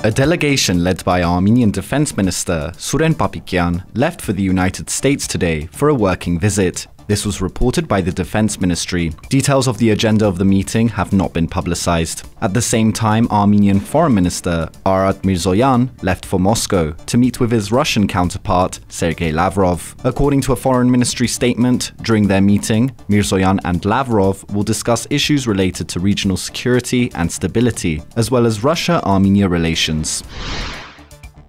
A delegation led by Armenian Defense Minister Suren Papikyan left for the United States today for a working visit. This was reported by the Defense Ministry. Details of the agenda of the meeting have not been publicized. At the same time, Armenian Foreign Minister Ararat Mirzoyan left for Moscow to meet with his Russian counterpart Sergey Lavrov. According to a Foreign Ministry statement, during their meeting, Mirzoyan and Lavrov will discuss issues related to regional security and stability, as well as Russia-Armenia relations.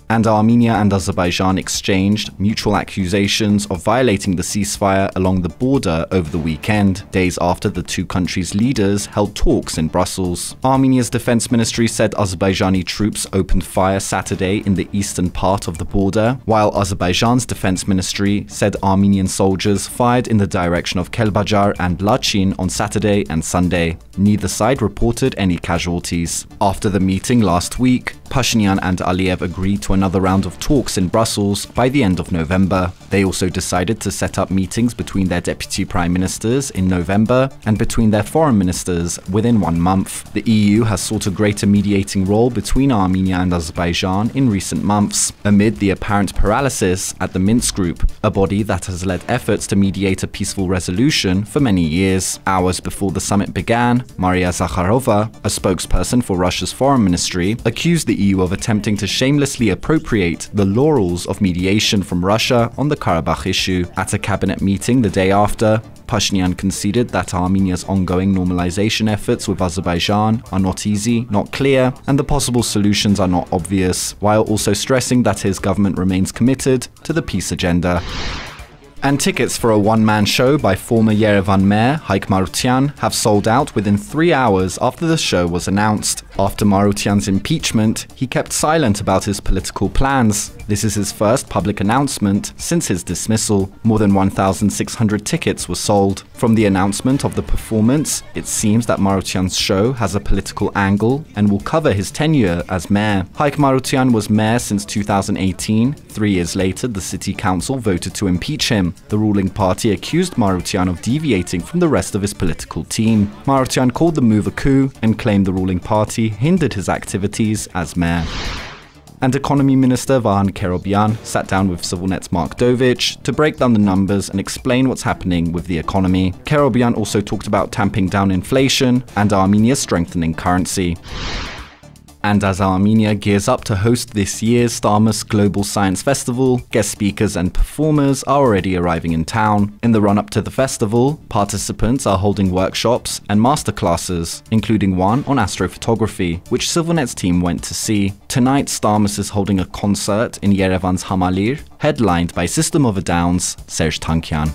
And Armenia and Azerbaijan exchanged mutual accusations of violating the ceasefire along the border over the weekend, days after the two countries' leaders held talks in Brussels. Armenia's defense ministry said Azerbaijani troops opened fire Saturday in the eastern part of the border, while Azerbaijan's defense ministry said Armenian soldiers fired in the direction of Kelbajar and Lachin on Saturday and Sunday. Neither side reported any casualties. After the meeting last week, Pashinyan and Aliyev agreed to another round of talks in Brussels by the end of November. They also decided to set up meetings between their deputy prime ministers in November and between their foreign ministers within 1 month. The EU has sought a greater mediating role between Armenia and Azerbaijan in recent months, amid the apparent paralysis at the Minsk Group, a body that has led efforts to mediate a peaceful resolution for many years. Hours before the summit began, Maria Zakharova, a spokesperson for Russia's foreign ministry, accused the EU of attempting to shamelessly appropriate the laurels of mediation from Russia on the Karabakh issue. At a cabinet meeting the day after, Pashinyan conceded that Armenia's ongoing normalization efforts with Azerbaijan are not easy, not clear, and the possible solutions are not obvious, while also stressing that his government remains committed to the peace agenda. And tickets for a one-man show by former Yerevan mayor Hayk Marutyan have sold out within 3 hours after the show was announced. After Marutyan's impeachment, he kept silent about his political plans. This is his first public announcement since his dismissal. More than 1,600 tickets were sold. From the announcement of the performance, it seems that Marutyan's show has a political angle and will cover his tenure as mayor. Hayk Marutyan was mayor since 2018. 3 years later, the city council voted to impeach him. The ruling party accused Marutyan of deviating from the rest of his political team. Marutyan called the move a coup and claimed the ruling party hindered his activities as mayor. And Economy Minister Vahan Kerobyan sat down with CivilNet's Mark Dovich to break down the numbers and explain what's happening with the economy. Kerobyan also talked about tamping down inflation and Armenia's strengthening currency. And as Armenia gears up to host this year's Starmus Global Science Festival, guest speakers and performers are already arriving in town. In the run-up to the festival, participants are holding workshops and masterclasses, including one on astrophotography, which CivilNet's team went to see. Tonight, Starmus is holding a concert in Yerevan's Hamalir, headlined by System of a Down's Serj Tankyan.